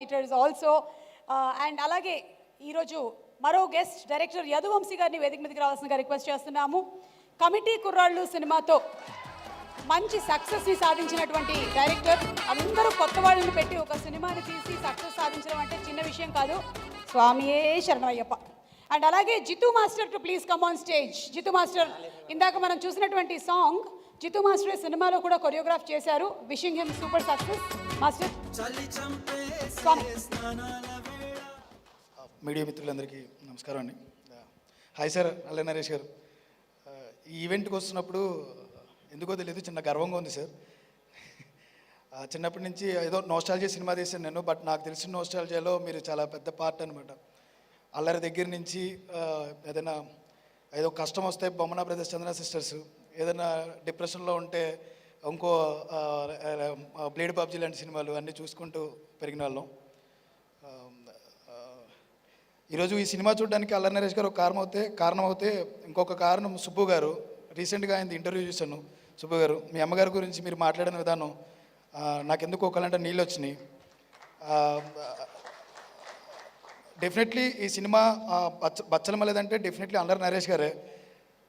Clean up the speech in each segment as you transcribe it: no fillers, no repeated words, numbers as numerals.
Is also and అలాగే ఈరోజు మరో గెస్ట్ డైరెక్టర్ యదువంశీ గారిని వేదిక మీదకి రావాల్సిందిగా రిక్వెస్ట్ చేస్తున్నాము. కమిటీ కుర్రాళ్ళు సినిమాతో మంచి సక్సెస్ని సాధించినటువంటి డైరెక్టర్. అందరూ కొత్త వాళ్ళని పెట్టి ఒక సినిమాని తీసి సక్సెస్ సాధించడం అంటే చిన్న విషయం కాదు. స్వామియే శరణమయ్యప్ప. అండ్ అలాగే Jitu master to please come on stage. Jitu master ఇందాక మనం చూసినటువంటి సాంగ్ జితు మాస్టర్ సినిమాలో కూడా కొరియోగ్రాఫ్ చేశారు. Wishing him super success master. Media మిత్రులందరికీ నమస్కారం అండి. హాయ్ సార్, అల్ల నరేష్ గారు. ఈ ఈవెంట్కి వస్తున్నప్పుడు ఎందుకో తెలియదు చిన్న గర్వంగా ఉంది సార్. చిన్నప్పటి నుంచి ఏదో నోస్టాలజీ సినిమా తీసాను నేను, బట్ నాకు తెలిసిన నోస్టాలజీలో మీరు చాలా పెద్ద పార్ట్ అనమాట. అల్లరి దగ్గర నుంచి ఏదైనా ఏదో కష్టం వస్తే బొమ్మనా బ్రదర్స్, చంద్ర సిస్టర్స్, ఏదైనా డిప్రెషన్లో ఉంటే ఇంకో బ్లేడ్ బాబ్జీ లాంటి సినిమాలు అన్నీ చూసుకుంటూ పెరిగిన వాళ్ళం. ఈరోజు ఈ సినిమా చూడడానికి అల్లరి నరేష్ గారు ఒక కారణం అవుతే ఇంకొక కారణం సుబ్బు గారు. రీసెంట్గా ఆయన ఇంటర్వ్యూ చూశాను. సుబ్బు గారు, మీ అమ్మగారి గురించి మీరు మాట్లాడిన విధానం నాకెందుకు ఒకలంటే నీళ్ళు వచ్చినాయి. డెఫినెట్లీ ఈ సినిమా బచ్చలమ లేదంటే డెఫినెట్లీ అల్లరి నరేష్ గారే.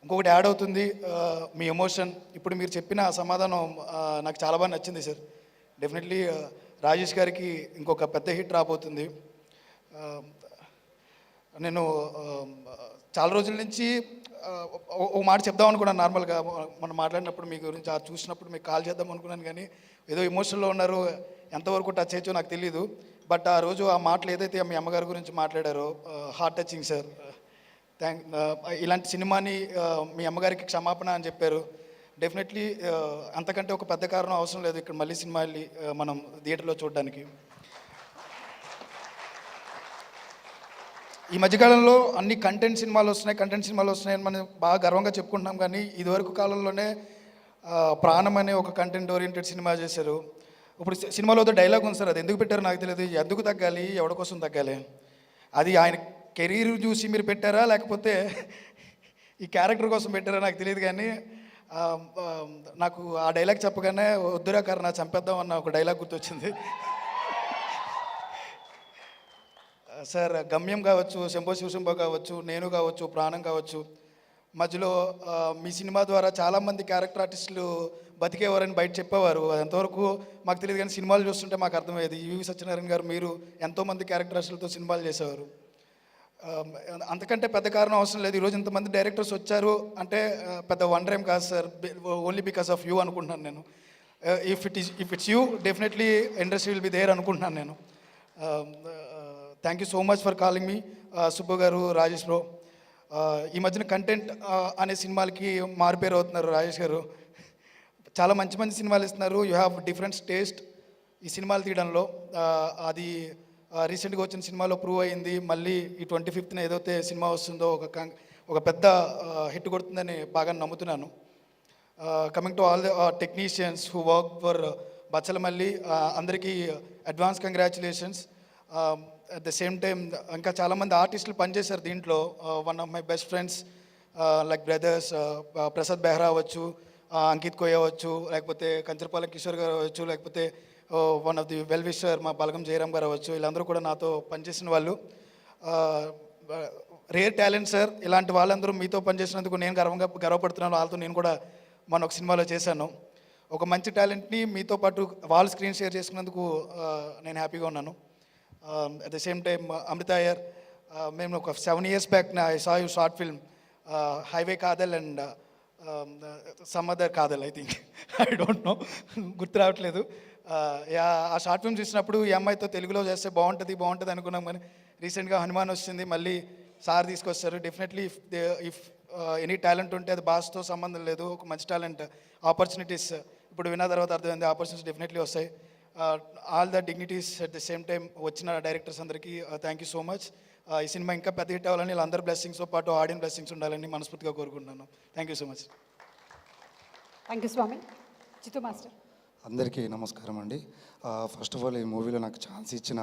ఇంకొకటి యాడ్ అవుతుంది, మీ ఎమోషన్. ఇప్పుడు మీరు చెప్పిన సమాధానం నాకు చాలా బాగా నచ్చింది సార్. డెఫినెట్లీ రాజేష్ గారికి ఇంకొక పెద్ద హిట్ రాబోతుంది. నేను చాలా రోజుల నుంచి ఒక మాట చెప్దాం అనుకున్నాను. నార్మల్గా మనం మాట్లాడినప్పుడు మీ గురించి చూసినప్పుడు మీకు కాల్ చేద్దాం అనుకున్నాను, కానీ ఏదో ఎమోషన్లో ఉన్నారు, ఎంతవరకు టచ్ అయ్యో నాకు తెలీదు. బట్ ఆ రోజు ఆ మాటలు ఏదైతే మీ అమ్మగారి గురించి మాట్లాడారో హార్ట్ టచింగ్ సార్. ఇలాంటి సినిమాని మీ అమ్మగారికి క్షమాపణ అని చెప్పారు. డెఫినెట్లీ అంతకంటే ఒక పెద్ద కారణం అవసరం లేదు ఇక్కడ మళ్ళీ సినిమా వెళ్ళి మనం థియేటర్లో చూడడానికి. ఈ మధ్యకాలంలో అన్ని కంటెంట్ సినిమాలు వస్తున్నాయని మనం బాగా గర్వంగా చెప్పుకుంటున్నాం, కానీ ఇదివరకు కాలంలోనే ప్రాణం అనే ఒక కంటెంట్ ఓరియంటెడ్ సినిమా చేశారు. ఇప్పుడు సినిమాలో డైలాగ్ ఉంది సార్, అది ఎందుకు పెట్టారో నాకు తెలియదు. ఎందుకు తగ్గాలి, ఎవరి కోసం తగ్గాలి, అది ఆయన కెరీర్ చూసి మీరు పెట్టారా లేకపోతే ఈ క్యారెక్టర్ కోసం పెట్టారా నాకు తెలియదు, కానీ నాకు ఆ డైలాగ్ చెప్పగానే వద్దురా కారణ చంపేద్దాం అన్న ఒక డైలాగ్ గుర్తొచ్చింది. సార్, గమ్యం కావచ్చు, శంభో శివశంభో కావచ్చు, నేను కావచ్చు, ప్రాణం కావచ్చు, మధ్యలో మీ సినిమా ద్వారా చాలామంది క్యారెక్టర్ ఆర్టిస్టులు బతికేవారని బయట చెప్పేవారు. ఎంతవరకు మాకు తెలియదు, కానీ సినిమాలు చూస్తుంటే మాకు అర్థమయ్యేది. యువి సత్యనారాయణ గారు, మీరు ఎంతోమంది క్యారెక్టర్ ఆర్టిస్టులతో సినిమాలు చేసేవారు. అంతకంటే పెద్ద కారణం అవసరం లేదు. ఈరోజు ఇంతమంది డైరెక్టర్స్ వచ్చారు అంటే పెద్ద వండర్ ఏం కాదు sir, only because of you అనుకుంటున్నాను నేను. If it's you, definitely industry will be there అనుకుంటున్నాను నేను. Thank you so much for calling me Subbu garu, Rajesh bro. ఈ మధ్యన కంటెంట్ అనే సినిమాలకి మారుపేరు అవుతున్నారు రాజేష్ గారు. చాలా మంచి మంచి సినిమాలు ఇస్తున్నారు. యూ హ్యావ్ డిఫరెంట్ టేస్ట్ ఈ సినిమాలు తీయడంలో. అది రీసెంట్గా వచ్చిన సినిమాలో ప్రూవ్ అయ్యింది. మళ్ళీ ఈ 25న ఏదైతే సినిమా వస్తుందో ఒక పెద్ద హిట్ కొడుతుందని బాగా నమ్ముతున్నాను. Coming to all the technicians who work for Bachhala Malli, అందరికీ advance congratulations. At the same time ఇంకా చాలామంది ఆర్టిస్టులు పనిచేశారు దీంట్లో. One of my best friends like brothers Prasad Behra అవ్వచ్చు, అంకిత్ కోయ అవ్వచ్చు, లేకపోతే కంచరపాలెం కిషోర్ గారు అవ్వచ్చు, లేకపోతే one of the well wisher మా బలగం జయరామ్ గారు అవ్వచ్చు. వీళ్ళందరూ కూడా నాతో పనిచేసిన వాళ్ళు. Rare talent sir. ఇలాంటి వాళ్ళందరూ మీతో పనిచేసినందుకు నేను గర్వపడుతున్నాను. వాళ్ళతో నేను కూడా మన ఒక సినిమాలో చేశాను. ఒక మంచి టాలెంట్ని మీతో పాటు వాళ్ళు స్క్రీన్ షేర్ చేసుకున్నందుకు నేను హ్యాపీగా ఉన్నాను. At the same time Amrita Iyer, మేము ఒక 7 years back I saw you short film highway Kaadhal and some other Kaadhal, I think, I don't know, గుర్తు రావట్లేదు. ఆ షార్ట్ ఫిల్మ్ చూసినప్పుడు ఈ అమ్మాయితో తెలుగులో చేస్తే బాగుంటుంది అనుకున్నాం, కానీ రీసెంట్గా హనుమాన్ వచ్చింది, మళ్ళీ సార్ తీసుకొస్తారు. డెఫినెట్లీ ఇఫ్ ఎనీ టాలెంట్ ఉంటే అది భాషతో సంబంధం లేదు. ఒక మంచి టాలెంట్ ఆపర్చునిటీస్ ఇప్పుడు విన్న తర్వాత అర్థమైంది, ఆపర్చునిటీస్ డెఫినెట్లీ వస్తాయి. All the dignities at the same time వచ్చిన డైరెక్టర్స్ అందరికీ థ్యాంక్ యూ సో మచ్. ఈ సినిమా ఇంకా పెద్ద హిట్ అవ్వాలని, వీళ్ళందరూ బ్లెస్సింగ్స్తో పాటు ఆడియన్స్ బ్లెస్సింగ్స్ ఉండాలని మనస్ఫూర్తిగా కోరుకుంటున్నాను. Thank you so much. Thank you Swami. Jitu master. అందరికీ నమస్కారం అండి. ఫస్ట్ ఆఫ్ ఆల్ ఈ మూవీలో నాకు ఛాన్స్ ఇచ్చిన